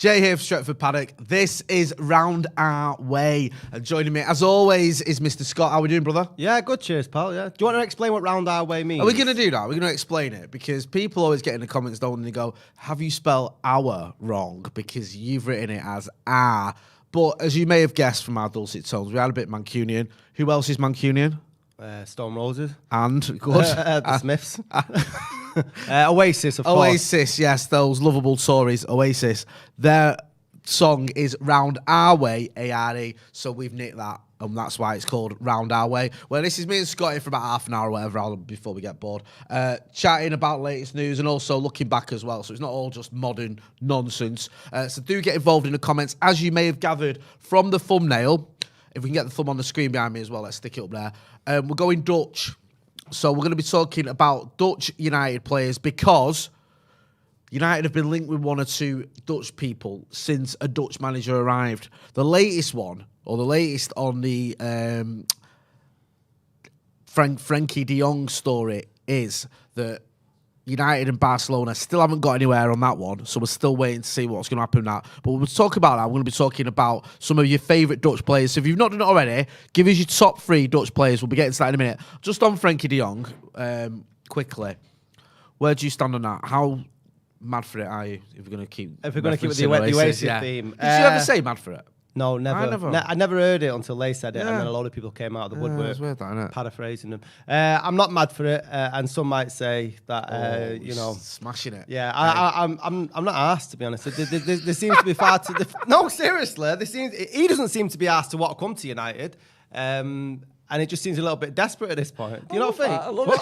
Jay here for Stretford Paddock. This is Round Our Way. And joining me, as always, is Mr. Scott. How are we doing, brother? Yeah, good. Cheers, pal. Yeah. Do you want to explain what Round Our Way means? Are we going to do that? We're going to explain it because people always get in the comments, don't they, go, have you spelled our wrong? Because you've written it as our. But as you may have guessed from our dulcet tones, we had a bit Mancunian. Who else is Mancunian? Stone Roses. And, good. The Smiths. Oasis, of course. Oasis, yes, those lovable Tories, Oasis. Their song is Round Our Way, A-R-E, so we've nicked that, and that's why it's called Round Our Way. Well, this is me and Scotty for about half an hour or whatever before we get bored, chatting about latest news and also looking back as well, so it's not all just modern nonsense. So do get involved in the comments. As you may have gathered from the thumbnail, if we can get the thumb on the screen behind me as well, let's stick it up there. We're going Dutch. So we're going to be talking about Dutch United players because United have been linked with one or two Dutch people since a Dutch manager arrived. The latest one, or the latest on the Frankie de Jong story is that United and Barcelona still haven't got anywhere on that one, so we're still waiting to see what's going to happen with that. But we'll talk about that. We're going to be talking about some of your favourite Dutch players. So if you've not done it already, give us your top 3 Dutch players. We'll be getting to that in a minute. Just on Frankie de Jong, quickly, where do you stand on that? How mad for it are you if we're going to keep... If we're going to keep with the Oasis theme. Did you ever say mad for it? No, never. I never heard it until they said it, and then a lot of people came out of the woodwork, it's weird, that, isn't it? paraphrasing them. I'm not mad for it, and some might say that smashing it. Yeah, I'm not asked, to be honest. There seems to be far too. No, seriously, he doesn't seem to be asked to what come to United, and it just seems a little bit desperate at this point. Do you not think? I love it.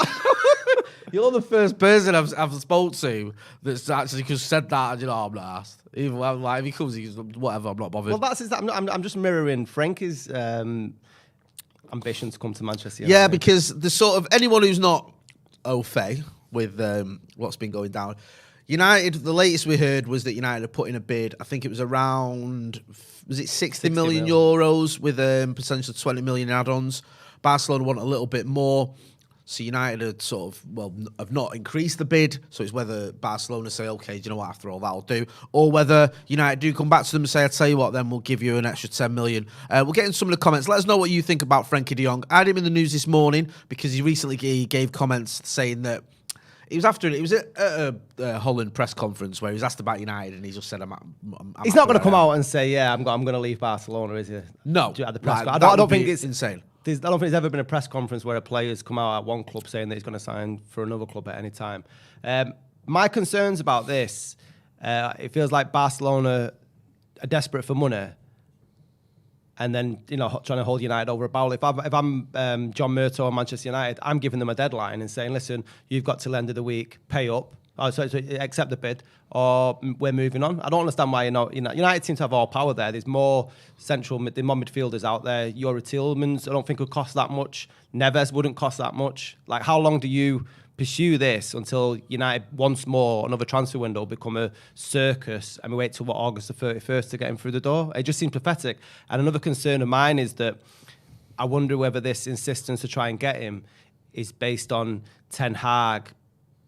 You're the first person I've spoke to that's actually just said that. And, I'm not asked. Even like if he comes, he's whatever. I'm not bothered. Well, that's I'm just mirroring Frankie's ambition to come to Manchester United. Yeah, because the sort of anyone who's not au fait with what's been going down, United. The latest we heard was that United had put in a bid. I think it was around 60 million euros with potential 20 million add-ons. Barcelona want a little bit more. So United had have not increased the bid. So it's whether Barcelona say, okay, do you know what, after all, that'll do. Or whether United do come back to them and say, I'll tell you what, then we'll give you an extra 10 million. We'll get in some of the comments. Let us know what you think about Frankie de Jong. I had him in the news this morning because he recently gave comments saying that he was at a Holland press conference where he was asked about United and he just said, he's not going to come out and say, yeah, I'm going to leave Barcelona, is he? No. At the press I don't think it's insane. I don't think there's ever been a press conference where a player's come out at one club saying that he's going to sign for another club at any time. My concerns about this, it feels like Barcelona are desperate for money and then, trying to hold United over a barrel. If I'm John Murtough or Manchester United, I'm giving them a deadline and saying, listen, you've got till the end of the week, pay up. So accept the bid, or we're moving on. I don't understand why United seem to have all power there. There's more midfielders out there. Youri Tielemans, I don't think would cost that much. Neves wouldn't cost that much. Like, how long do you pursue this until United once more, another transfer window, become a circus, and we wait till August the 31st to get him through the door? It just seems pathetic. And another concern of mine is that I wonder whether this insistence to try and get him is based on Ten Hag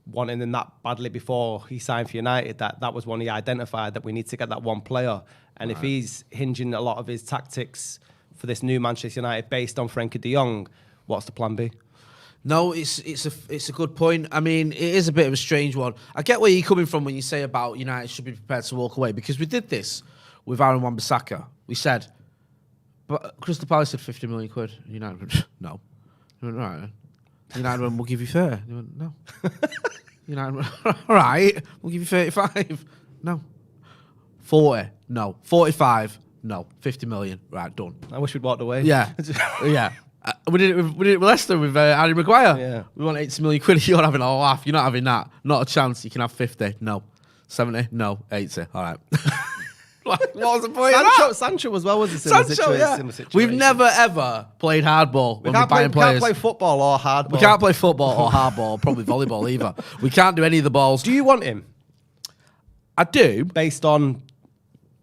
wanting him that badly before he signed for United, that was one he identified, that we need to get that one player. And if he's hinging a lot of his tactics for this new Manchester United based on Frankie de Jong, what's the plan B? No, it's a good point. I mean, it is a bit of a strange one. I get where you're coming from when you say about United should be prepared to walk away, because we did this with Aaron Wan-Bissaka. We said, but Crystal Palace said 50 million quid. United went, no. We went, right. United went, we'll give you 30. They went, no. United went, all right, we'll give you 35. No. 40. No. 45. No. 50 million. Right, done. I wish we'd walked away. Yeah. Yeah. We did it with Leicester with Harry Maguire. Yeah. We want 80 million quid. You're having a laugh. You're not having that. Not a chance. You can have 50. No. 70. No. 80. All right. What was the point? Sancho as well was a similar situation. We've never ever played hardball when we're buying players. We can't play football or hardball. We can't play football or hardball, probably volleyball either. We can't do any of the balls. Do you want him? I do. Based on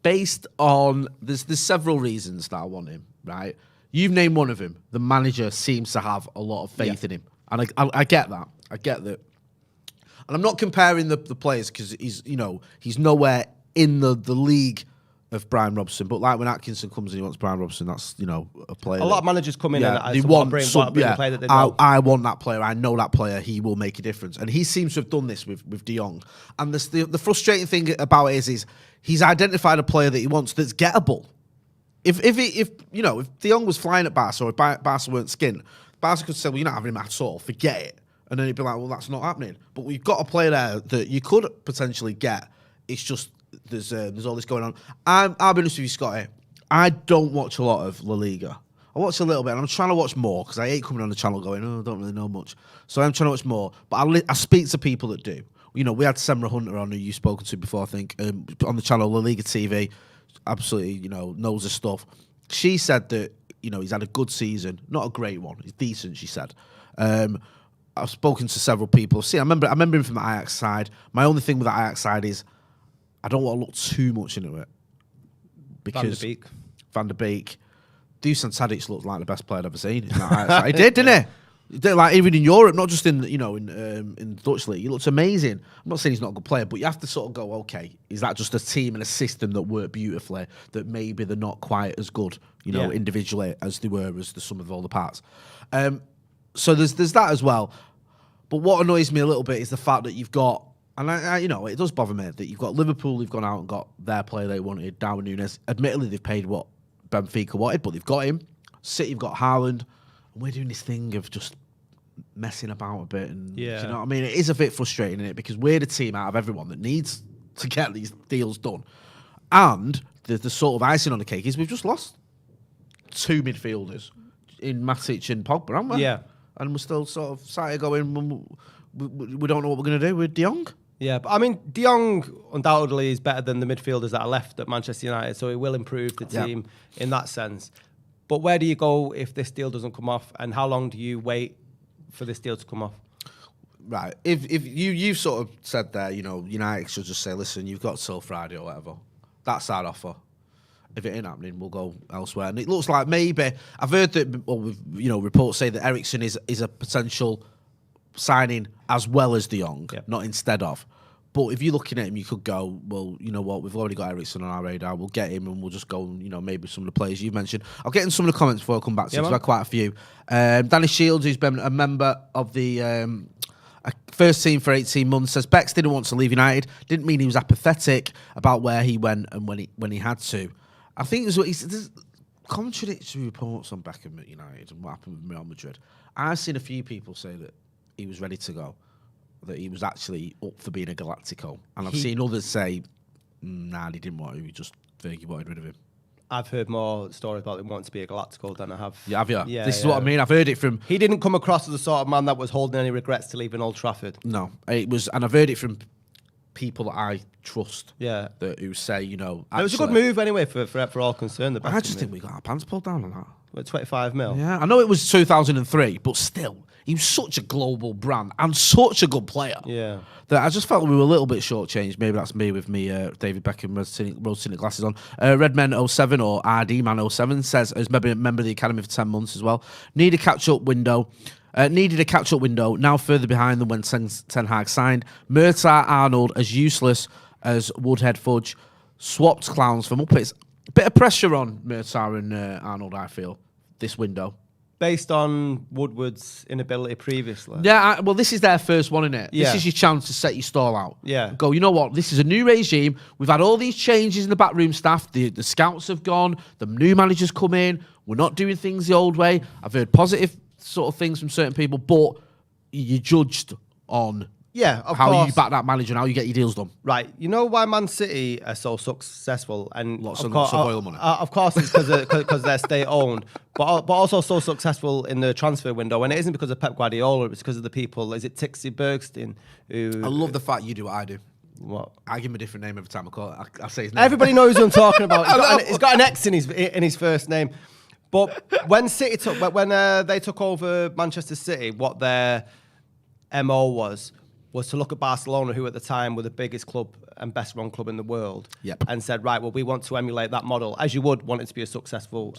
there's several reasons that I want him, right? You've named one of them. The manager seems to have a lot of faith in him. And I get that. I get that. And I'm not comparing the players because he's nowhere in the league of Brian Robson. But like when Atkinson comes and he wants Brian Robson, that's, you know, a player. A lot of managers come in and they want bring some, a player that they know. I want that player. I know that player. He will make a difference. And he seems to have done this with De Jong. And the frustrating thing about it is he's identified a player that he wants that's gettable. If De Jong was flying at Barca, or if Barca weren't skint, Barca could say, well, you're not having him at all. Forget it. And then he'd be like, well, that's not happening. But we've got a player there that you could potentially get. It's just there's all this going on. I'll be honest with you, Scotty. I don't watch a lot of La Liga. I watch a little bit, and I'm trying to watch more because I hate coming on the channel going, I don't really know much. So I'm trying to watch more. But I speak to people that do. You know, we had Semra Hunter on, who you've spoken to before, I think, on the channel La Liga TV. Absolutely, you know, knows his stuff. She said that, you know, he's had a good season, not a great one. He's decent, she said. I've spoken to several people. See, I remember him from the Ajax side. My only thing with the Ajax side is I don't want to look too much into it. Because Van der Beek. Dusan Tadic looked like the best player I've ever seen. He did, didn't he? He did, like, even in Europe, not just in Dutch league. He looks amazing. I'm not saying he's not a good player, but you have to sort of go, okay, is that just a team and a system that work beautifully, that maybe they're not quite as good, individually as they were as the sum of all the parts. So there's that as well. But what annoys me a little bit is the fact that you've got, and it does bother me, that you've got Liverpool who've gone out and got their player they wanted, Darwin Núñez. Admittedly, they've paid what Benfica wanted, but they've got him. City have got Haaland. And we're doing this thing of just messing about a bit. And do you know what I mean? It is a bit frustrating, isn't it? Because we're the team out of everyone that needs to get these deals done. And the sort of icing on the cake is we've just lost 2 midfielders in Matic and Pogba, haven't we? Yeah. And we're still sort of sat here going, we don't know what we're going to do with De Jong. Yeah, but I mean, De Jong undoubtedly is better than the midfielders that are left at Manchester United, so he will improve the team in that sense. But where do you go if this deal doesn't come off, and how long do you wait for this deal to come off? Right. If you've sort of said there, United should just say, listen, you've got till Friday or whatever. That's our offer. If it ain't happening, we'll go elsewhere. And it looks like maybe I've heard that, reports say that Eriksen is a potential signing as well as De Jong, not instead of. But if you're looking at him, you could go, well, you know what, we've already got Eriksen on our radar. We'll get him and we'll just go, maybe some of the players you've mentioned. I'll get in some of the comments before I come back to you, because I've had quite a few. Danny Shields, who's been a member of the first team for 18 months, says Bex didn't want to leave United. Didn't mean he was apathetic about where he went and when he had to. I think there's contradictory reports on Beckham at United and what happened with Real Madrid. I've seen a few people say that he was ready to go, that he was actually up for being a Galactico. And I've seen others say, nah, he didn't want to, he just think he wanted rid of him. I've heard more stories about him wanting to be a Galactico than I have. Yeah, have you? Yeah, this is what I mean. I've heard it from... He didn't come across as the sort of man that was holding any regrets to leaving Old Trafford. No, it was, and I've heard it from people that I trust. Yeah. Who say, actually, it was a good move anyway for all concerned. I just think we got our pants pulled down on that. With 25 mil. Yeah, I know it was 2003, but still, he was such a global brand and such a good player. Yeah. That I just felt we were a little bit shortchanged. Maybe that's me with me, David Beckham, rose-tinted glasses on. Redman07 or RDman07 says, as member of the academy for 10 months as well, needed a catch-up window. Now further behind than when Ten Hag signed. Murtagh Arnold as useless as Woodhead Fudge. Swapped clowns for Muppets. Bit of pressure on Murtagh and Arnold, I feel, this window. Based on Woodward's inability previously. Yeah, well, this is their first one, isn't it? Yeah. This is your chance to set your stall out. Yeah. Go, you know what? This is a new regime. We've had all these changes in the backroom staff. The scouts have gone. The new managers come in. We're not doing things the old way. I've heard positive sort of things from certain people, but you're judged on how you back that manager and how you get your deals done. Right. You know why Man City are so successful? And lots of oil money. Of course, it's because they're state-owned, but also so successful in the transfer window. And it isn't because of Pep Guardiola, it's because of the people. Is it Tixie Bergstein? I love the fact you do what I do. What? I give him a different name every time I call it. I say his name. Everybody knows who I'm talking about. He's got an X in his first name. But when they took over Manchester City, what their MO was to look at Barcelona, who at the time were the biggest club and best run club in the world, and said, right, well, we want to emulate that model, as you would want it to be a successful,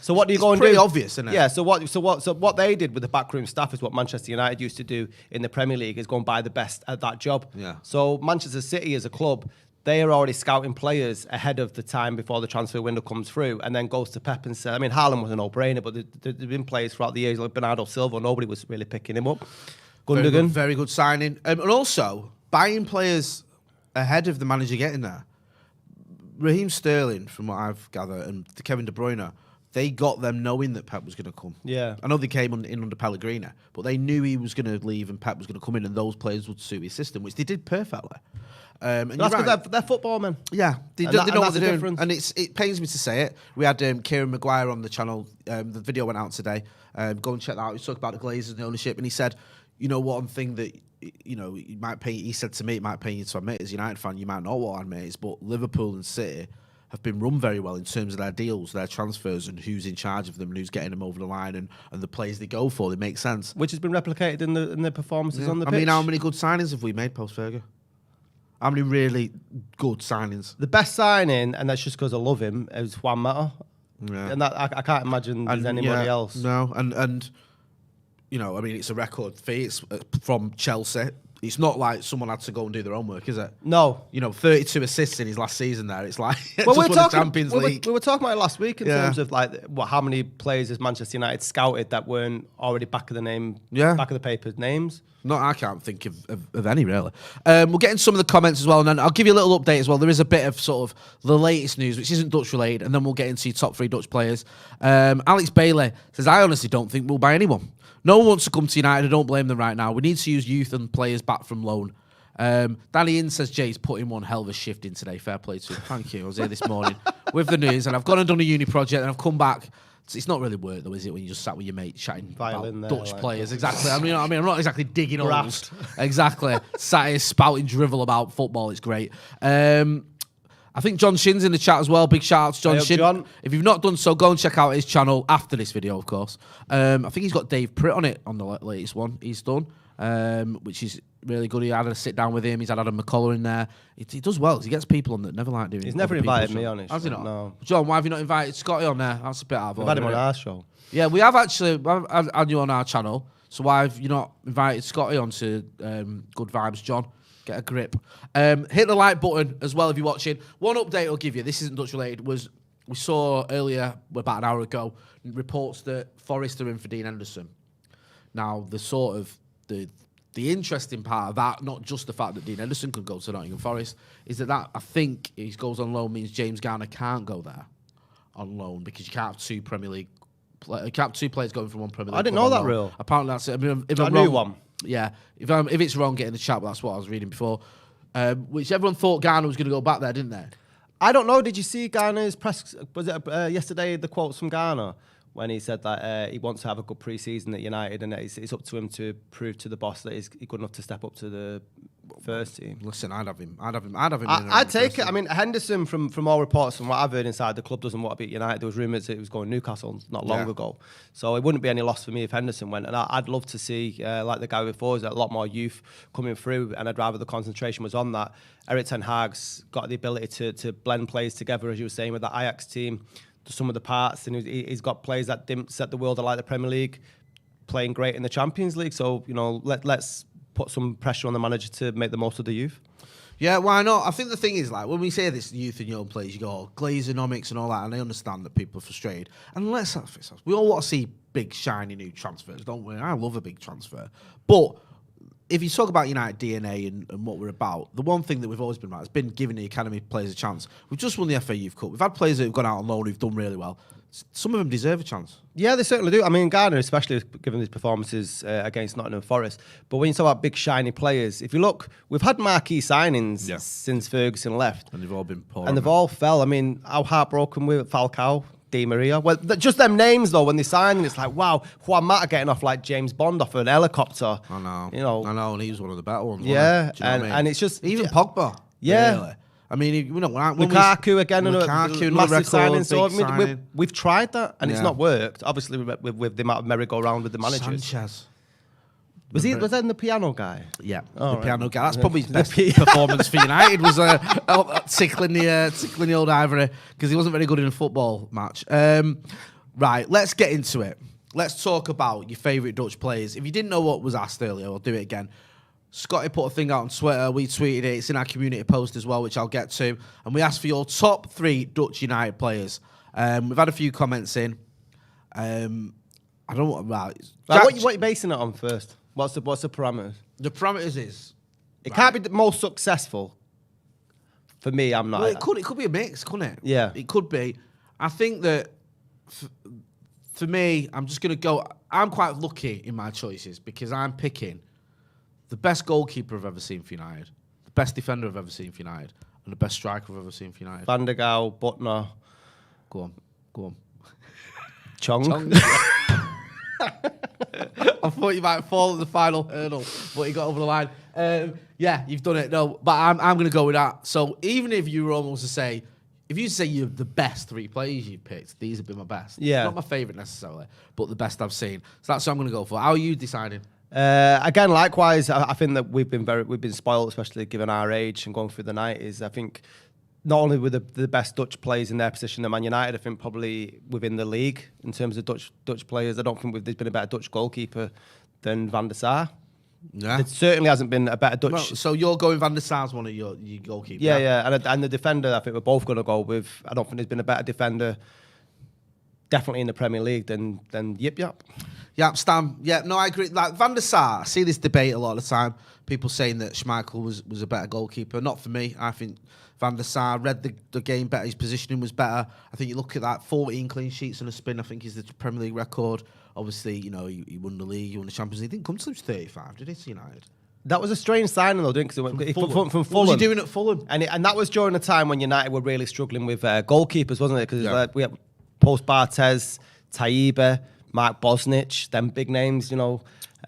So what do you go and do? It's pretty obvious, isn't it? Yeah. So what they did with the backroom staff is what Manchester United used to do in the Premier League, is go and buy the best at that job. Yeah. So Manchester City as a club, they are already scouting players ahead of the time before the transfer window comes through, and then goes to Pep and says, I mean, Haaland was a no-brainer, but there've been players throughout the years like Bernardo Silva. Nobody was really picking him up. Gundogan. Very good signing. And also, buying players ahead of the manager getting there. Raheem Sterling, from what I've gathered, and Kevin De Bruyne, they got them knowing that Pep was going to come. Yeah. I know they came in under Pellegrini, but they knew he was going to leave and Pep was going to come in and those players would suit his system, which they did perfectly. And that's because they're football men. Yeah, they know what they're doing. Difference. And it pains me to say it. We had Kieran Maguire on the channel. The video went out today. Go and check that out. He talked about the Glazers and the ownership, and he said, you know, one thing that, you know, it might pain, he said to me, it might pain you to admit, as a United fan, you might not what I admit is, but Liverpool and City have been run very well in terms of their deals, their transfers, and who's in charge of them and who's getting them over the line and the players they go for. They make sense. Which has been replicated in the performances on the pitch. I mean, how many good signings have we made post-Fergie? How many really good signings? The best signing, and that's just because I love him, is Juan Mata. Yeah. And that I can't imagine there's anybody else. No, and you know, I mean, it's a record fee. It's from Chelsea. It's not like someone had to go and do their own work, is it? No. You know, 32 assists in his last season there. It's like well, just won the Champions League. We were talking about it last week in terms of like how many players has Manchester United scouted that weren't already back of the paper's names. No, I can't think of any, really. We'll get into some of the comments as well, and then I'll give you a little update as well. There is a bit of sort of the latest news, which isn't Dutch-related, and then we'll get into your top 3 Dutch players. Alex Bailey says, I honestly don't think we'll buy anyone. No one wants to come to United. I don't blame them right now. We need to use youth and players back from loan. Danny In says, Jay's put in one hell of a shift in today. Fair play to him. Thank you. I was here this morning with the news, and I've gone and done a uni project, and I've come back. It's not really work, though, is it, when you just sat with your mate chatting Violin about there, Dutch like players? Exactly. I mean, I'm not exactly digging holes. Exactly. Sat here spouting drivel about football. It's great. I think John Shin's in the chat as well. Big shout out to John Shin. John. If you've not done so, go and check out his channel after this video, of course. I think he's got Dave Pritt on it on the latest one he's done, which is really good. He had a sit down with him. He's had Adam McCullough in there. He does well. He gets people on that never like doing. He's never invited me on his show. Has he not? No. John, why have you not invited Scotty on there? That's a bit out of order. We've had him on our show. Yeah, we have actually had you on our channel. So why have you not invited Scotty onto Good Vibes, John? Get a grip. Hit the like button as well if you're watching. One update I'll give you, this isn't Dutch related, was we saw earlier, about an hour ago, reports that Forest are in for Dean Henderson. Now, the sort of the interesting part of that, not just the fact that Dean Henderson could go to Nottingham Forest, is that I think he goes on loan means James Garner can't go there on loan because you can't have two Premier League. You can't have two players going from one Premier League. I didn't know that rule. Apparently that's it. I mean, if I I'm knew wrong, one. Yeah, if it's wrong, get in the chat. But that's what I was reading before. Which everyone thought Garner was going to go back there, didn't they? I don't know. Did you see Garner's press? Was it yesterday? The quotes from Garner when he said that he wants to have a good pre-season at United, and it's up to him to prove to the boss that he's good enough to step up to the first team. Listen, I'd have him. I'd take it. I mean, Henderson, from all reports and what I've heard inside the club, doesn't want to be at United. There was rumours that he was going to Newcastle not long ago, so it wouldn't be any loss for me if Henderson went. And I'd love to see, like the guy before, is a lot more youth coming through, and I'd rather the concentration was on that. Eric Ten Hag's got the ability to blend players together, as you were saying, with that Ajax team. Some of the parts, and he's got players that didn't set the world alight the Premier League, playing great in the Champions League. So, you know, let's put some pressure on the manager to make the most of the youth. Yeah, why not? I think the thing is, like, when we say this youth and young players, you go, oh, Glazeronomics and all that, and I understand that people are frustrated. And let's not face it, we all want to see big, shiny new transfers, don't we? I love a big transfer. But if you talk about United DNA and what we're about, the one thing that we've always been about has been giving the academy players a chance. We've just won the FA Youth Cup. We've had players that have gone out on loan who've done really well. Some of them deserve a chance. Yeah, they certainly do. I mean, Garner, especially given his performances against Nottingham Forest. But when you talk about big, shiny players, if you look, we've had marquee signings since Ferguson left. And they've all been poor. And they've all fell. I mean, how heartbroken with Falcao, Di Maria. Well, just them names, though, when they sign, it's like, wow, Juan Mata getting off like James Bond off an helicopter. I know. You know. I know, and he was one of the better ones. Yeah, wasn't he? Do you know what I mean? and it's just... Even Pogba. Yeah. Really. I mean, you know, Lukaku again, Lukaku, massive signing. So signing. we've tried that, and it's not worked. Obviously, with the amount of merry-go-round with the managers. Sanchez. Was that the piano guy? Yeah, oh, the piano guy. That's probably his best piano. performance for United was tickling the old ivory because he wasn't very good in a football match. Right, let's get into it. Let's talk about your favourite Dutch players. If you didn't know what was asked earlier, I'll do it again. Scotty put a thing out on Twitter. We tweeted it. It's in our community post as well, which I'll get to. And we asked for your top 3 Dutch United players. We've had a few comments in. I don't want what are you basing it on first? What's the parameters? The parameters is it can't be the most successful. For me, I'm not. Well, it could be a mix, couldn't it? Yeah, it could be. I think that for me, I'm just gonna go. I'm quite lucky in my choices because I'm picking the best goalkeeper I've ever seen for United, the best defender I've ever seen for United, and the best striker I've ever seen for United. Van der Gaal, Butner. Go on. Jong. I thought you might fall at the final hurdle, but you got over the line. Yeah, you've done it. No, but I'm going to go with that. So even if you were almost to say, if you say you're the best 3 players you've picked, these have been my best. Yeah. Not my favourite necessarily, but the best I've seen. So that's what I'm going to go for. How are you deciding? Again, likewise, I think that we've been spoiled, especially given our age and going through the 90s. I think not only were the best Dutch players in their position at Man United, I think probably within the league in terms of Dutch players. I don't think there's been a better Dutch goalkeeper than Van der Sar. Yeah. There certainly hasn't been a better Dutch. Well, so you're going Van der Sar's one of your goalkeepers? Yeah. And the defender, I think we're both going to go with. I don't think there's been a better defender, definitely in the Premier League, than Yip Yap. Yep, Stam. Yeah, no, I agree. Like Van der Sar, I see this debate a lot of the time. People saying that Schmeichel was a better goalkeeper. Not for me. I think Van der Sar read the game better. His positioning was better. I think you look at that 14 clean sheets and a spin. I think is the Premier League record. Obviously, you know, he won the league, he won the Champions League. He didn't come to 35, did he, to United? That was a strange signing, though, didn't it? From Fulham. What was he doing at Fulham? And that was during a time when United were really struggling with goalkeepers, wasn't it? Because we had post Barthez, Taiba, Mark Bosnich, them big names, you know.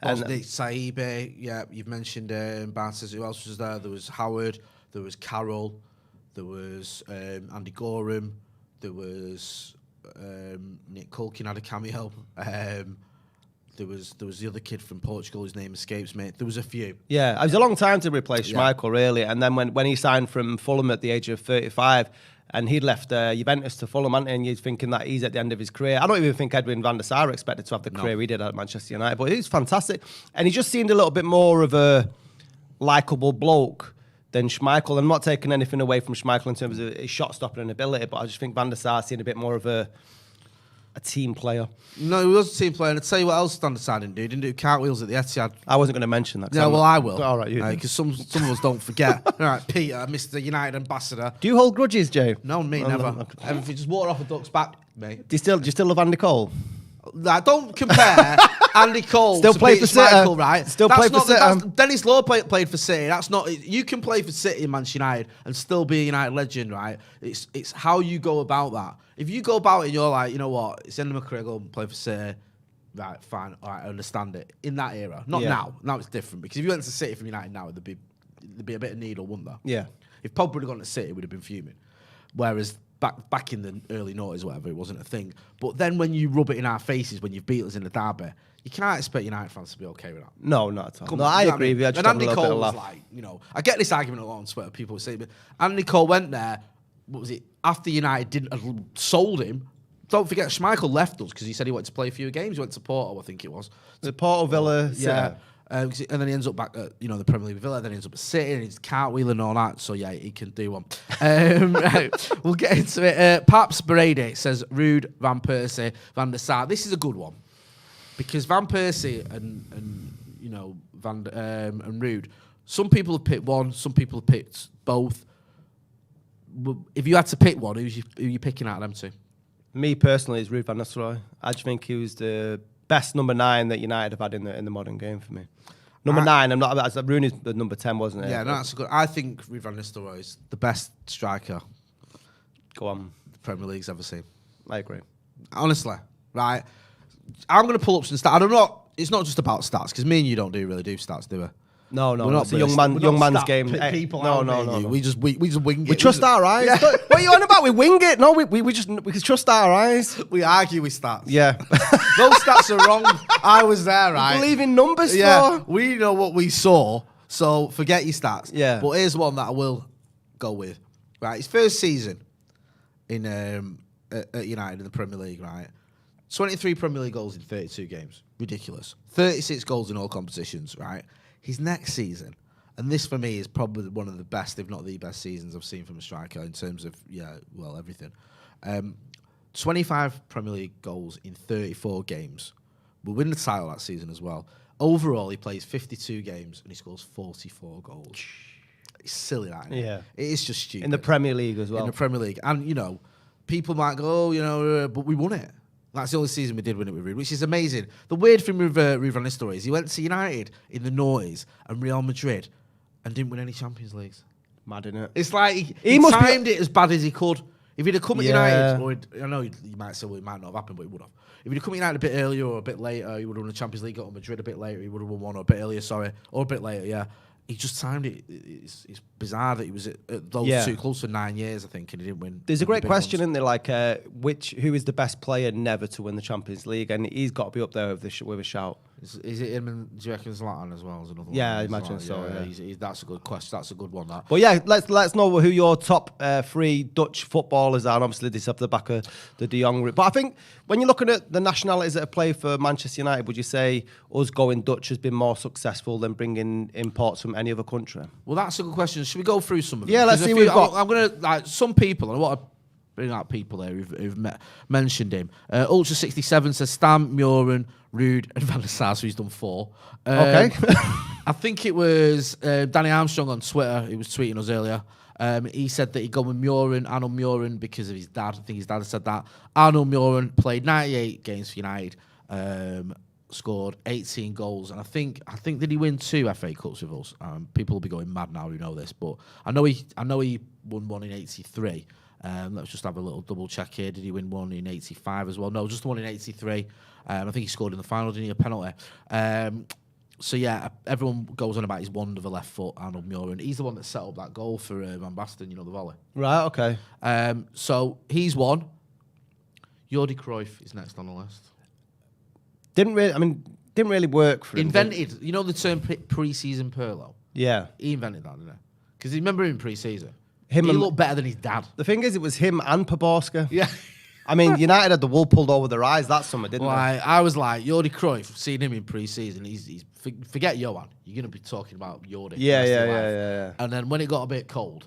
Bosnich, Taiba, yeah, you've mentioned Barthez. Who else was there? There was Howard, there was Carroll, there was Andy Gorham, there was Nick Culkin had a cameo. There was the other kid from Portugal, his name escapes me. There was a few. Yeah, it was a long time to replace Schmeichel, really. And then when he signed from Fulham at the age of 35, and he'd left Juventus to Fulham, and you're thinking that he's at the end of his career. I don't even think Edwin van der Sar expected to have the career he did at Manchester United, but he's fantastic. And he just seemed a little bit more of a likeable bloke than Schmeichel. I'm not taking anything away from Schmeichel in terms of his shot stopping and ability, but I just think van der Sar seemed a bit more of a team player. No, he was a team player. And I'll tell you what else Van der Sar didn't do. He didn't do cartwheels at the Etihad. I wasn't going to mention that. Yeah, well, I will. All right, you because some of us don't forget. All right, Peter, Mr. United ambassador. Do you hold grudges, Jay? No, me, never. Everything just water off a duck's back, mate. Do you still love Andy Cole? Like, don't compare Andy Cole still to play Peter for City, Schmeichel, right? Still play for City. Dennis Law played for City. That's not. You can play for City and Manchester United and still be a United legend, right? It's how you go about that. If you go about it and you're like, you know what, it's the end of my career, go and play for City. Right, fine, all right, I understand it. In that era, not now. Now it's different because if you went to City from United now, there'd be a bit of needle, wouldn't there? Yeah. If Pogba would have gone to City, we'd have been fuming. Whereas back in the early noughties, whatever, it wasn't a thing. But then when you rub it in our faces, when you've beat us in the derby, you can't expect United fans to be okay with that. No, not at all. I agree with you. And Andy Cole was like, you know, I get this argument a lot on Twitter. People would say, but Andy Cole went there. What was it? After United didn't sold him. Don't forget, Schmeichel left us because he said he wanted to play a few games. He went to Porto, I think it was. The Porto Villa, yeah. And then he ends up back at, the Premier League Villa. Then he ends up at City and he's cartwheel and all that. So, yeah, he can do one. Right, we'll get into it. Paps Brady says, Rude, Van Persie, Van der Sar. This is a good one. Because Van Persie and Rude, some people have picked one, some people have picked both. If you had to pick one, who are you picking out of them two? Me personally is Ruud van Nistelrooy. I just think he was the best number 9 that United have had in the modern game for me. Number 9, I'm not. Rooney's the number 10, wasn't it? Yeah, no, that's good. I think Ruud van Nistelrooy is the best striker. Go on. The Premier League's ever seen. I agree. Honestly, right? I'm going to pull up some stats. And it's not just about stats because me and you don't really do stats, do we? No, it's a young man's game. No. We just wing it. We trust our eyes. Yeah. What are you on about? We wing it. No, we just trust our eyes. We argue with stats. Yeah. Those stats are wrong. I was there, right? We believe in numbers, yeah. We know what we saw, so forget your stats. Yeah. But here's one that I will go with. Right, his first season in at United in the Premier League, right? 23 Premier League goals in 32 games. Ridiculous. 36 goals in all competitions, right? his next season, and this for me is probably one of the best, if not the best, seasons I've seen from a striker in terms of everything. 25 Premier League goals in 34 games. We'll win the title that season as well. Overall, he plays 52 games and he scores 44 goals. It's silly, that, isn't it? Yeah. It is just stupid. In the Premier League as well. In the Premier League. And, people might go, but we won it. That's the only season we did win it with Ruud, which is amazing. The weird thing with Ruud van Nistelrooy is he went to United in the noughties and Real Madrid and didn't win any Champions Leagues. Mad, isn't it? It's like he timed it as bad as he could. If he'd have come at United, I know you might say, it might not have happened, but it would have. If he'd have come at United a bit earlier or a bit later, he would have won the Champions League, got to Madrid a bit later, he would have won one, or a bit earlier, or a bit later, yeah. He just timed it. It's bizarre that he was at those two clubs for 9 years, I think, and he didn't win. There's a great question, isn't there? Like, who is the best player never to win the Champions League? And he's got to be up there with a shout. Is it him and do you reckon Zlatan as well as another one? Yeah, I imagine so. Yeah. That's a good question. That's a good one. That. But yeah, let's know who your top 3 Dutch footballers are. And obviously, this is off the back of the De Jong route. But I think when you're looking at the nationalities that have played for Manchester United, would you say us going Dutch has been more successful than bringing imports from any other country? Well, that's a good question. Should we go through some of them? Yeah, let's see. I'm going to some people, and I want to bring out people there who've mentioned him. Ultra 67 says Stam, Muren, Ruud, and Van der Sar, so he's done 4. Okay. I think it was Danny Armstrong on Twitter who was tweeting us earlier. He said that he'd go with Arnold Muren, because of his dad. I think his dad had said that. Arnold Muren played 98 games for United, scored 18 goals, and I think did he win 2 FA Cups with us? People will be going mad now who know this, but I know he won one in 83. Let's just have a little double check here. Did he win one in 85 as well? No, just the one in 83. I think he scored in the final, didn't he? A penalty. So yeah, everyone goes on about his wonder of the left foot, Arnold Muren. He's the one that set up that goal for Van Basten, the volley. Right, okay. So he's one. Jordi Cruyff is next on the list. Didn't really work for him. Invented, the term pre-season Pirlo? Yeah. He invented that, didn't he? Because you remember him in pre-season. He and looked better than his dad. The thing is, it was him and Poborska. Yeah. United had the wool pulled over their eyes that summer, didn't they? I was like, Jordi Cruyff, seeing him in pre-season, he's forget Johan. You're going to be talking about Jordi. Yeah. And then when it got a bit cold...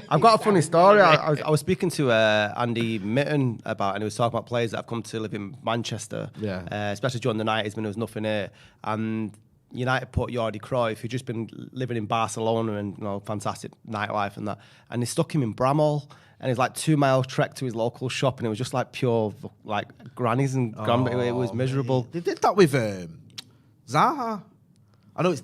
I've got a funny story. I was speaking to Andy Mitten about, and he was talking about players that have come to live in Manchester, especially during the 90s when there was nothing here. And United put Jordi Cruyff, who'd just been living in Barcelona and fantastic nightlife and that, and they stuck him in Bramall. And it's like 2 mile trek to his local shop, and it was just like pure like grannies and it was miserable. They did that with Zaha. I know it's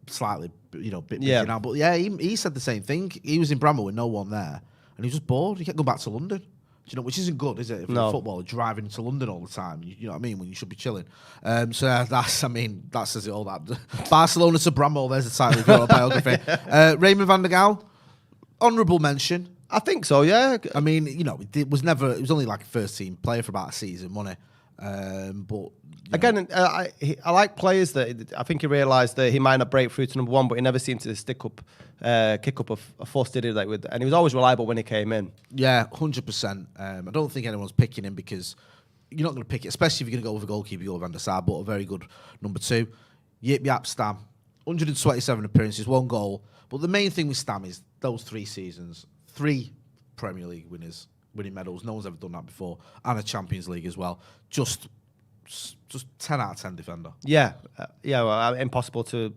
slightly bit busy now, but yeah, he said the same thing. He was in Bramall with no one there, and he was just bored. He kept going back to London. Which isn't good, is it? If you're a footballer driving to London all the time, you know what I mean, when you should be chilling. That says it all. That Barcelona to Bramall. There's the title of your biography. Raymond van der Gaal, honourable mention. I think so, yeah. It was only like a first team player for about a season, wasn't it? But again, I like players that I think he realised that he might not break through to number 1, but he never seemed to kick up a fuss, did he? And he was always reliable when he came in. Yeah, 100%. I don't think anyone's picking him because you're not going to pick it, especially if you're going to go with a goalkeeper, you go with Van der Sar, but a very good number 2. Yip Yap Stam, 127 appearances, 1 goal. But the main thing with Stam is those 3 seasons, 3 Premier League winners, winning medals. No one's ever done that before, and a Champions League as well. Just 10 out of 10 defender. Yeah. Impossible to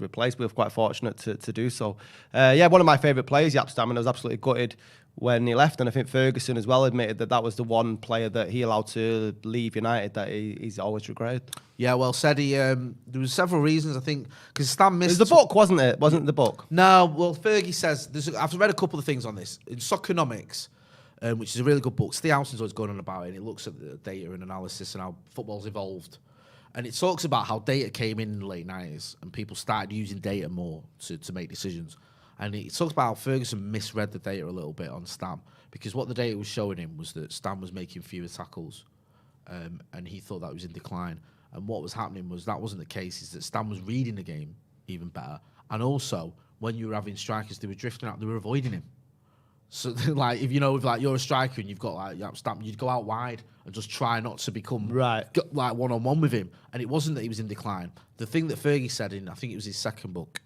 replace. We were quite fortunate to do so. One of my favourite players, Jaap Stam, and I was absolutely gutted when he left. And I think Ferguson as well admitted that was the one player that he allowed to leave United that he's always regretted. Yeah, well said. There was several reasons, I think, because Stam missed... It was the book, wasn't it? Wasn't it the book? No, well, Fergie says... I've read a couple of things on this. In Soccernomics, which is a really good book, Steve Housen's always going on about it, and it looks at the data and analysis and how football's evolved. And it talks about how data came in the late 90s, and people started using data more to make decisions. And it talks about how Ferguson misread the data a little bit on Stam, because what the data was showing him was that Stam was making fewer tackles, and he thought that was in decline. And what was happening was that wasn't the case, is that Stam was reading the game even better. And also, when you were having strikers, they were drifting out, they were avoiding him. So like if you're a striker and you've got like Stamp, you'd go out wide and just try not to become like one-on-one with him. And it wasn't that he was in decline. The thing that Fergie said in, I think it was his second book,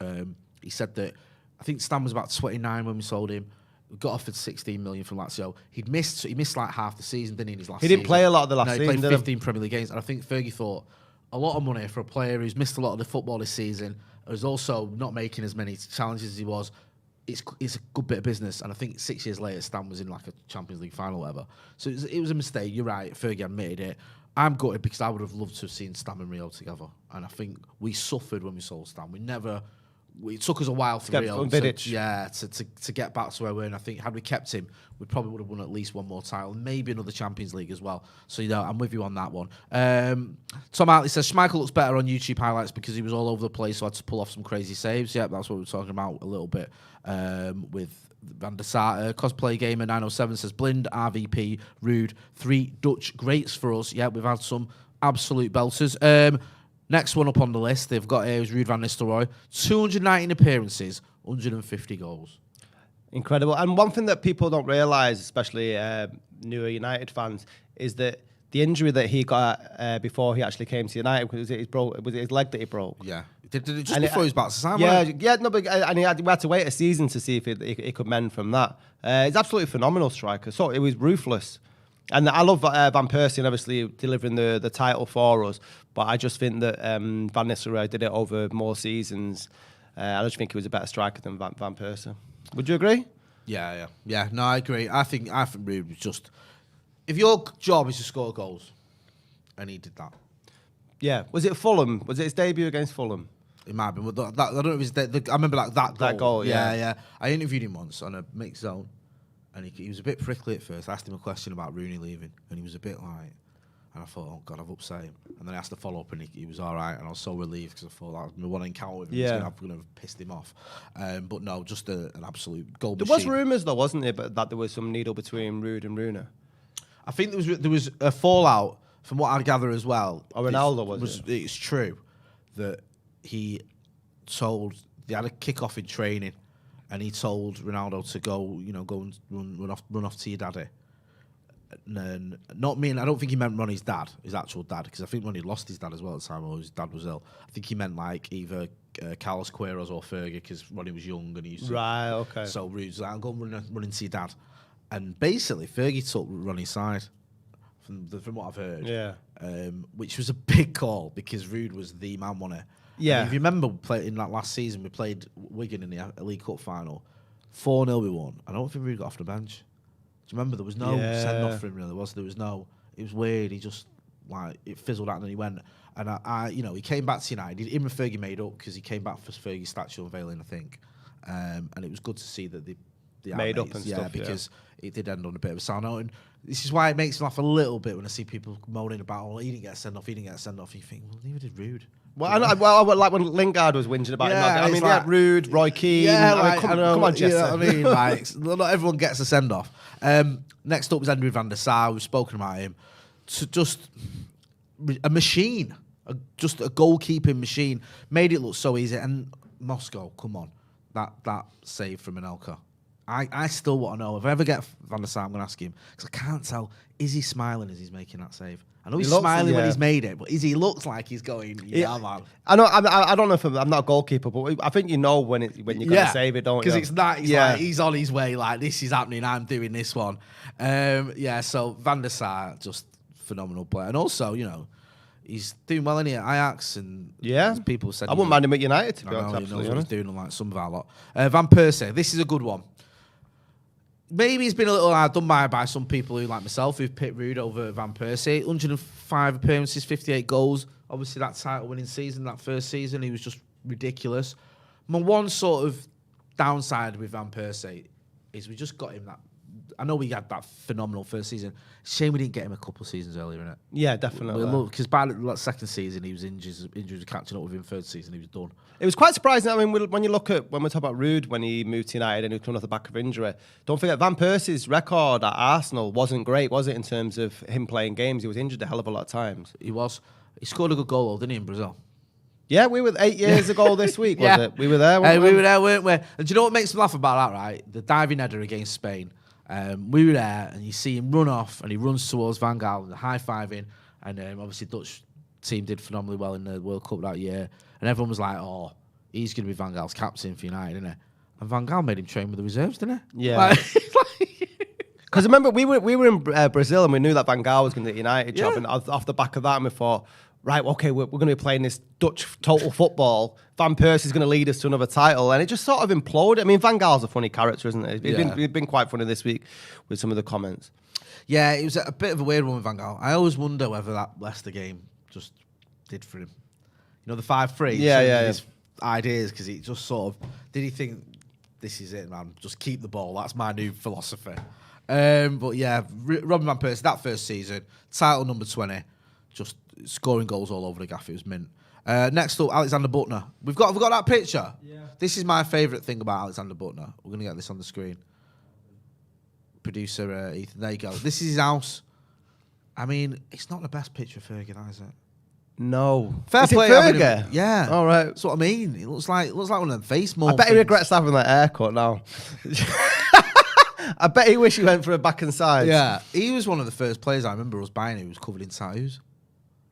he said that I think Stam was about 29 when we sold him. We got offered 16 million from Lazio. He missed like half the season, didn't he, in his last season? He didn't play a lot of the last season. He played 15 Premier League games, and I think Fergie thought a lot of money for a player who's missed a lot of the football this season, who's also not making as many challenges as he was. It's a good bit of business, and I think 6 years later, Stam was in like a Champions League final or whatever. So it was a mistake. You're right. Fergie admitted it. I'm gutted because I would have loved to have seen Stam and Rio together, and I think we suffered when we sold Stam. It took us a while for Rio to get back to where we were. And I think had we kept him, we probably would have won at least one more title, maybe another Champions League as well. So I'm with you on that one. Tom Hartley says Schmeichel looks better on YouTube highlights because he was all over the place, so I had to pull off some crazy saves. Yeah, that's what we were talking about a little bit with Van der Sar. Cosplay Gamer 907 says Blind, RVP, Rude, 3 Dutch greats for us. Yeah, we've had some absolute belters. Next one up on the list, they've got here is Ruud van Nistelrooy. 219 appearances, 150 goals. Incredible. And one thing that people don't realise, especially newer United fans, is that the injury that he got before he actually came to United, was it his leg that he broke? Yeah. Did it just before he was back to Sam? And we had to wait a season to see if he could mend from that. He's absolutely phenomenal striker. So it was ruthless. And I love Van Persie and obviously delivering the title for us. But I just think that Van Nistelrooy did it over more seasons. I just think he was a better striker than Van Persie. Would you agree? Yeah. No, I agree. I think Ruud was just... If your job is to score goals, and he did that. Yeah. Was it Fulham? Was it his debut against Fulham? It might have been. I don't know if it was... I remember like that goal. That goal, yeah. I interviewed him once on a mixed zone. And he was a bit prickly at first. I asked him a question about Rooney leaving, and he was a bit like, and I thought, oh God, I've upset him. And then I asked to follow up, and he was all right. And I was so relieved because I thought that was my one encounter with him. Yeah. I'm going to have pissed him off. But no, just an absolute goal There machine. was rumours though, wasn't there, that there was some needle between Ruud and Rooney? I think there was a fallout from what I gather as well. Or Ronaldo was it? It's true that he they had a kick-off in training. And he told Ronaldo to go and run off to your daddy. And not me, and I don't think he meant Ronnie's dad, his actual dad, because I think Ronnie lost his dad as well at the time, or his dad was ill. I think he meant like either Carlos Queiroz or Fergie, because Ronnie was young and he used to. Right, okay. So Ruud's like, I'll go and run into your dad. And basically, Fergie took Ronnie's side, from what I've heard. Yeah. Which was a big call, because Ruud was the man, wasn't it? Yeah. And if you remember in that last season, we played Wigan in the League Cup final. 4-0 we won. I don't think Ruud got off the bench. Do you remember? There was no send-off for him, really. There was no... It was weird. He just, it fizzled out and then he went. And he came back to United. Him and Fergie made up because he came back for Fergie's statue unveiling, I think. And it was good to see that they made up and stuff, because it did end on a bit of a sound note. And this is why it makes me laugh a little bit when I see people moaning about, he didn't get a send-off, You think, well, neither did Ruud. Well, I like when Lingard was whinging about him. I mean, like, Ruud, Roy Keane. Yeah, come on, Jesse. You know what I mean? Like, not everyone gets a send-off. Next up was Andrew van der Sar. We've spoken about him. Just a machine. Just a goalkeeping machine. Made it look so easy. And Moscow, come on. That save from Anelka. I still want to know. If I ever get Van der Sar, I'm going to ask him. Because I can't tell. Is he smiling as he's making that save? I know he's smiling when he's made it, but he looks like he's going, man. I know. I don't know if I'm not a goalkeeper, but I think you know when you're going to save it, don't you? Because it's that. He's on his way. Like, this is happening. I'm doing this one. So Van der Sar, just phenomenal player. And also, he's doing well in here at Ajax. And people said... I wouldn't mind him at United, to be honest. He knows what he's doing, unlike some of our lot. Van Persie, this is a good one. Maybe he's been a little hard done by some people who, like myself, who've picked Ruud over Van Persie. 105 appearances, 58 goals. Obviously, that title-winning season, that first season, he was just ridiculous. My one sort of downside with Van Persie is we just got him that... I know we had that phenomenal first season. Shame we didn't get him a couple of seasons earlier, innit? Yeah, definitely. Because by the second season, he was injuries were catching up with him. Third season, he was done. It was quite surprising. I mean, when you look at, when we talk about Ruud, when he moved to United and he was coming off the back of injury, don't forget Van Persie's record at Arsenal wasn't great, was it, in terms of him playing games? He was injured a hell of a lot of times. He was. He scored a good goal, though, didn't he, in Brazil? Yeah, we were 8 years ago this week, was Yeah. it? We were there, weren't We were there, weren't we? And do you know what makes me laugh about that, right? The diving header against Spain. We were there, and you see him run off, and he runs towards Van Gaal, and high-fiving, and obviously Dutch team did phenomenally well in the World Cup that year, and everyone was like, oh, he's going to be Van Gaal's captain for United, isn't he? And Van Gaal made him train with the reserves, didn't he? Yeah. Because remember, we were in Brazil, and we knew that Van Gaal was going to get United job, and off the back of that, we thought, right, okay, we're going to be playing this Dutch total football. Van Persie's going to lead us to another title, and it just sort of imploded. I mean, Van Gaal's a funny character, isn't it? He's been quite funny this week with some of the comments. Yeah, it was a bit of a weird one with Van Gaal. I always wonder whether that Leicester game just did for him. You know, the 5-3. His ideas, because he just sort of, did he think, this is it, man, just keep the ball. That's my new philosophy. But yeah, Robin Van Persie, that first season, title number 20, just scoring goals all over the gaff. It was mint. Next up, Alexander Butner. We've got that picture. Yeah. This is my favourite thing about Alexander Butner. We're going to get this on the screen. Producer Ethan, there you go. This is his house. I mean, it's not the best picture of Fergie, is it? No. Fair is play. It Fergie? Yeah. All right. That's what I mean. It looks like one of them face more. I bet he regrets having that haircut now. I bet he wish he went for a back and sides. Yeah. He was one of the first players I remember us buying who was covered in tattoos.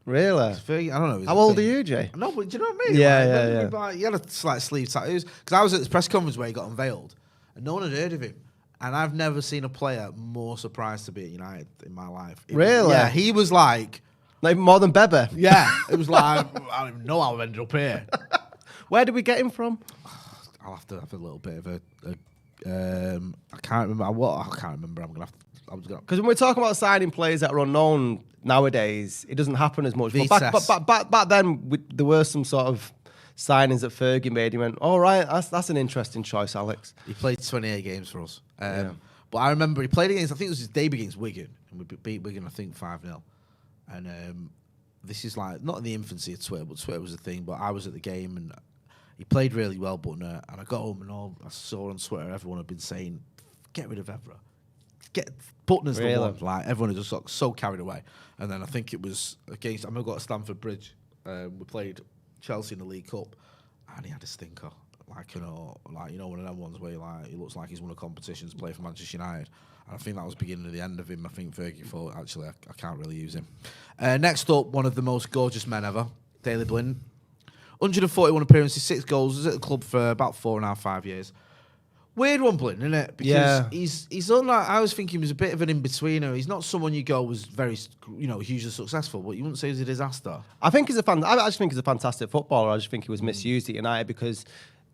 Really? Fergie, I don't know. How old are you, Jay? No, but do you know what I mean? Yeah. He had a slight sleeve tattoos. Because I was at this press conference where he got unveiled, and no one had heard of him. And I've never seen a player more surprised to be at United in my life. Really? Yeah, he was like more than Bebe? Yeah. It was like, I don't even know how I ended up here. Where did we get him from? I'll have to have a little bit of a I can't remember. I can't remember. I'm going to have to... Because when we're talking about signing players that are unknown nowadays, it doesn't happen as much. But back then, there were some sort of signings that Fergie made. He went, all right, that's an interesting choice, Alex. He played 28 games for us. But I remember he played against, I think it was his debut against Wigan, and we beat Wigan, I think, 5-0. And this is like, not in the infancy of Twitter, but Twitter was a thing, but I was at the game, and he played really well, but and I got home, and all I saw on Twitter, everyone had been saying, get rid of Evra. Butner's the one. Like, everyone had just got so carried away. And then I think it was against, I remember got to Stamford Bridge. We played Chelsea in the League Cup, and he had a stinker. One of them ones where he looks like he's won a competition to play for Manchester United. And I think that was the beginning of the end of him. I think Fergie thought, actually, I can't really use him. Next up, one of the most gorgeous men ever, Daley Blind. 141 appearances, 6 goals. Was at the club for about 4.5, 5 years. Weird one, Blind, isn't it? Because he's unlike, I always think he was a bit of an in-betweener. He's not someone you go was very, hugely successful, but you wouldn't say he's a disaster. I actually think he's a fantastic footballer. I just think he was misused at United because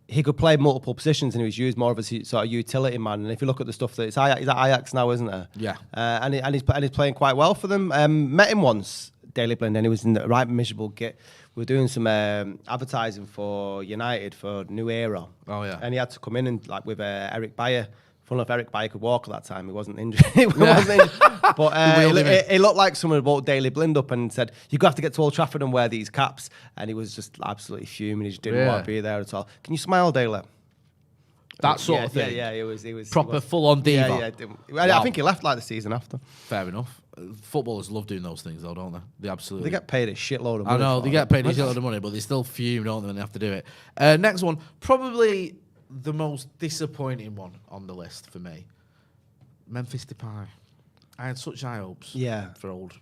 he could play multiple positions and he was used more of a sort of utility man. And if you look at the stuff that he's at Ajax now, isn't it? Yeah. And he's playing quite well for them. Met him once, Daley Blind, and he was in the right miserable git. We were doing some advertising for United for New Era. Oh, yeah. And he had to come in and with Eric Bayer. Funnily enough, Eric Bayer could walk at that time. He wasn't injured. But it looked like someone had brought Daley Blind up and said, you're going to have to get to Old Trafford and wear these caps. And he was just absolutely fuming. He just didn't want to be there at all. Can you smile, Daley? That sort of thing. Yeah, he was proper full-on diva. I think he left like the season after. Fair enough. Footballers love doing those things, though, don't they? They absolutely. They get paid a shitload of money. I know, they get paid a shitload of money, but they still fume, don't they, when they have to do it. Next one, probably the most disappointing one on the list for me. Memphis Depay. I had such high hopes for old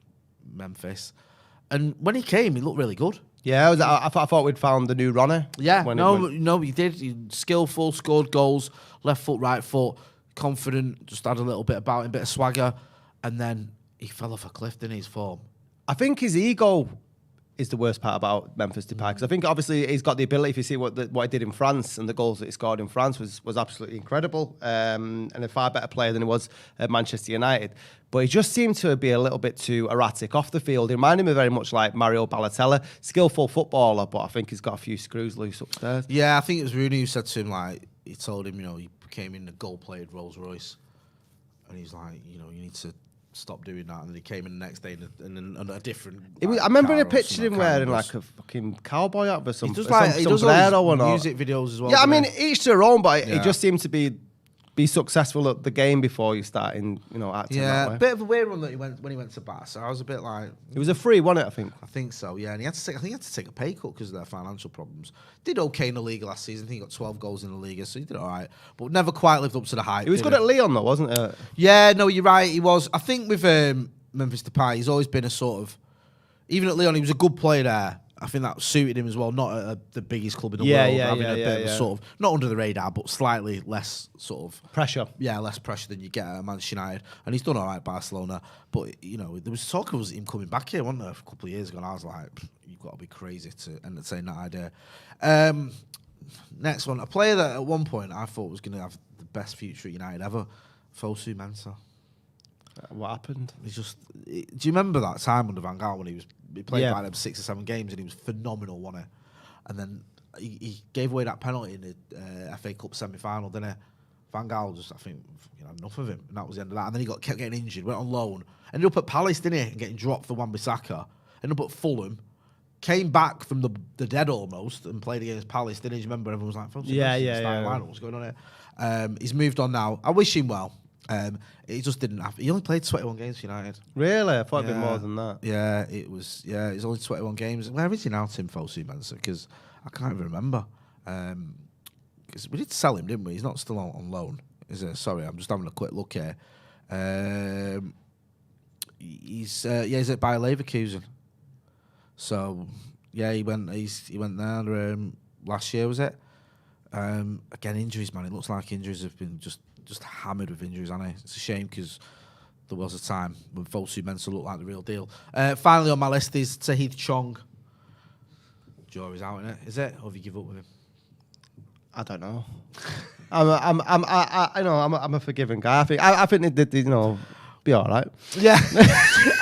Memphis. And when he came, he looked really good. Yeah, I thought we'd found the new Ronnie. Yeah, he did. He skillful, scored goals, left foot, right foot, confident, just had a little bit about him, a bit of swagger, and then he fell off a cliff, didn't he, his form? I think his ego is the worst part about Memphis Depay, because I think obviously he's got the ability. If you see what he did in France and the goals that he scored in France was absolutely incredible, and a far better player than he was at Manchester United. But he just seemed to be a little bit too erratic off the field. He reminded me very much like Mario Balotelli, skillful footballer, but I think he's got a few screws loose upstairs. Yeah, I think it was Rooney who said to him, like, he told him, he came in a gold-plated Rolls Royce, and he's like, you need to stop doing that. And then he came in the next day in a different. I remember a picture of him wearing like a fucking cowboy hat with some. He does music videos as well. Yeah, I mean, each to their own, but it just seemed to be be successful at the game before you start acting that way. Bit of a weird one that when he went to Bath. I was a bit like, it was a free, wasn't it? I think so. Yeah, and he had to take a pay cut because of their financial problems. Did okay in the league last season. I think he got 12 goals in the league, so he did all right, but never quite lived up to the hype. He was good at Lyon, though, wasn't it? Yeah, no, you're right. He was. I think with Memphis Depay, he's always been a sort of, even at Lyon, he was a good player there. I think that suited him as well. Not at the biggest club in the world, having a bit of a sort of not under the radar, but slightly less sort of pressure. Yeah, less pressure than you get at Manchester United, and he's done all right at Barcelona. But there was talk of him coming back here, wasn't there, a couple of years ago? And I was like, you've got to be crazy to entertain that idea. Next one, a player that at one point I thought was going to have the best future at United ever, Fosu Mensah. What happened? Do you remember that time under Van Gaal when he played like them 6 or 7 games and he was phenomenal, wasn't he? And then he gave away that penalty in the FA Cup semi-final, didn't he? Van Gaal just, I think, enough of him, and that was the end of that. And then he kept getting injured, went on loan, ended up at Palace, didn't he? And getting dropped for Wan-Bissaka, ended up at Fulham, came back from the dead almost and played against Palace, didn't he? Do you remember? Everyone was like, yeah. What's going on here? He's moved on now. I wish him well. He just didn't have. He only played 21 games for United. Really? I thought it'd been more than that. Yeah, it was. Yeah, it's only 21 games. Where is he now, Tim Fosu Mensah? Because I can't even remember. Because we did sell him, didn't we? He's not still on loan, is it? Sorry, I'm just having a quick look here. He's at Bayer Leverkusen. So yeah, he went there last year, was it? Again, injuries, man. It looks like injuries have been just hammered with injuries, hasn't it? It's a shame because there was a time when Fosu Mensah looked like the real deal. Finally on my list is Tahith Chong. Jury's out, in it, is it? Or have you give up with him? I don't know. I'm a forgiving guy. I think they be all right. Yeah,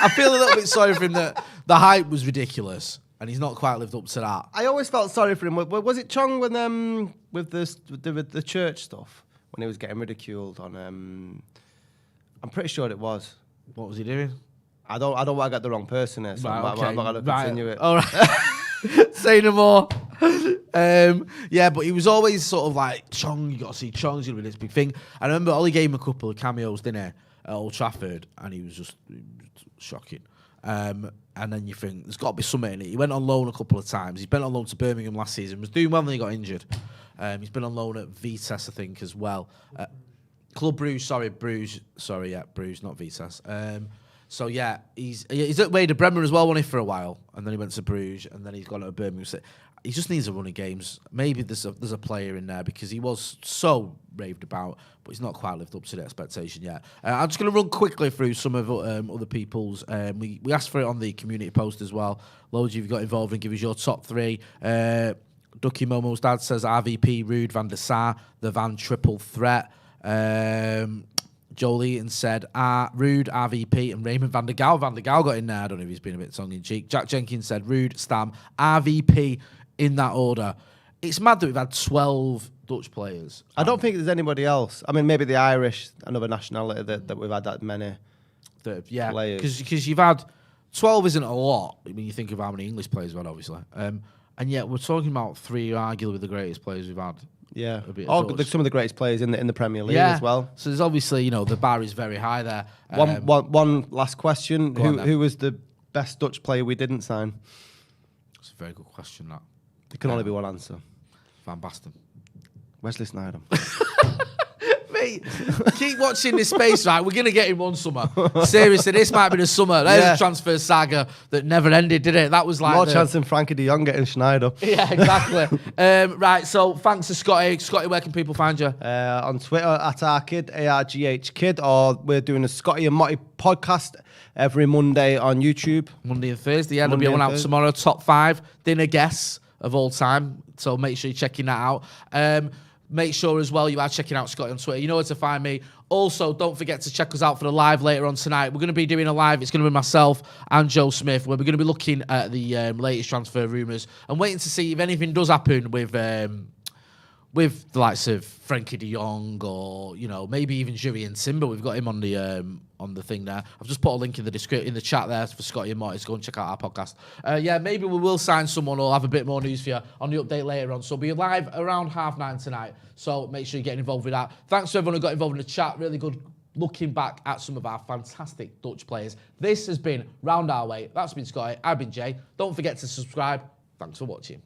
I feel a little bit sorry for him that the hype was ridiculous and he's not quite lived up to that. I always felt sorry for him. Was it Chong when with the church stuff? When he was getting ridiculed on, I'm pretty sure it was. What was he doing? I don't want to get the wrong person here, so I'm not going to continue it. All right. Say no more. Yeah, but he was always sort of like, Chong, you got to see Chong's going to be this big thing. I remember Ollie gave him a couple of cameos, didn't he, at Old Trafford, and he was just shocking. And then you think, there's got to be something in it. He went on loan a couple of times. He's been on loan to Birmingham last season, was doing well, and then he got injured. He's been on loan at Vitesse, I think, as well. Club Bruges, Bruges, not Vitesse. So yeah, he's at Werder Bremen as well, wasn't he, for a while, and then he went to Bruges, and then he's gone to Birmingham. So he just needs a run of games. Maybe there's a player in there because he was so raved about, but he's not quite lived up to the expectation yet. I'm just going to run quickly through some of other people's. We asked for it on the community post as well. Loads of you got involved and give us your top 3. Ducky Momo's dad says RVP, Ruud, Van der Sar, the Van triple threat. Joel Eaton said Ruud, RVP, and Raymond Van der Gaal. Van der Gaal got in there. I don't know if he's been a bit tongue-in-cheek. Jack Jenkins said Ruud, Stam, RVP in that order. It's mad that we've had 12 Dutch players. I don't think there's anybody else. I mean, maybe the Irish, another nationality that we've had that many players. Because you've had 12 isn't a lot. I mean, you think of how many English players we've had, obviously. And yet we're talking about 3 arguably the greatest players we've had. Yeah, some of the greatest players in the Premier League as well. So there's obviously, the bar is very high there. One last question: who was the best Dutch player we didn't sign? That's a very good question. That there can only be one answer. Van Basten, Wesley Sneijder. Mate, keep watching this space, right? We're gonna get him one summer. Seriously, this might be the summer. There's a transfer saga that never ended, did it? That was like more chance than Frankie de Jong getting Sneijder. Yeah, exactly. Right, so thanks to Scotty. Scotty, where can people find you? On Twitter at @ArGH Kid, or we're doing a Scotty and Motty podcast every Monday on YouTube. Monday and Thursday. Yeah, there'll be one out tomorrow. Top 5 dinner guests of all time. So make sure you're checking that out. Make sure as well you are checking out Scotty on Twitter. You know where to find me. Also, don't forget to check us out for the live later on tonight. We're going to be doing a live. It's going to be myself and Joe Smith, where we're going to be looking at the latest transfer rumours and waiting to see if anything does happen with with the likes of Frankie de Jong or, maybe even Julian Timber. We've got him on the thing there. I've just put a link in the chat there for Scotty and Motty to go and check out our podcast. Maybe we will sign someone or have a bit more news for you on the update later on. So we'll be live around 9:30 tonight. So make sure you get involved with that. Thanks to everyone who got involved in the chat. Really good looking back at some of our fantastic Dutch players. This has been Round Our Way. That's been Scotty. I've been Jay. Don't forget to subscribe. Thanks for watching.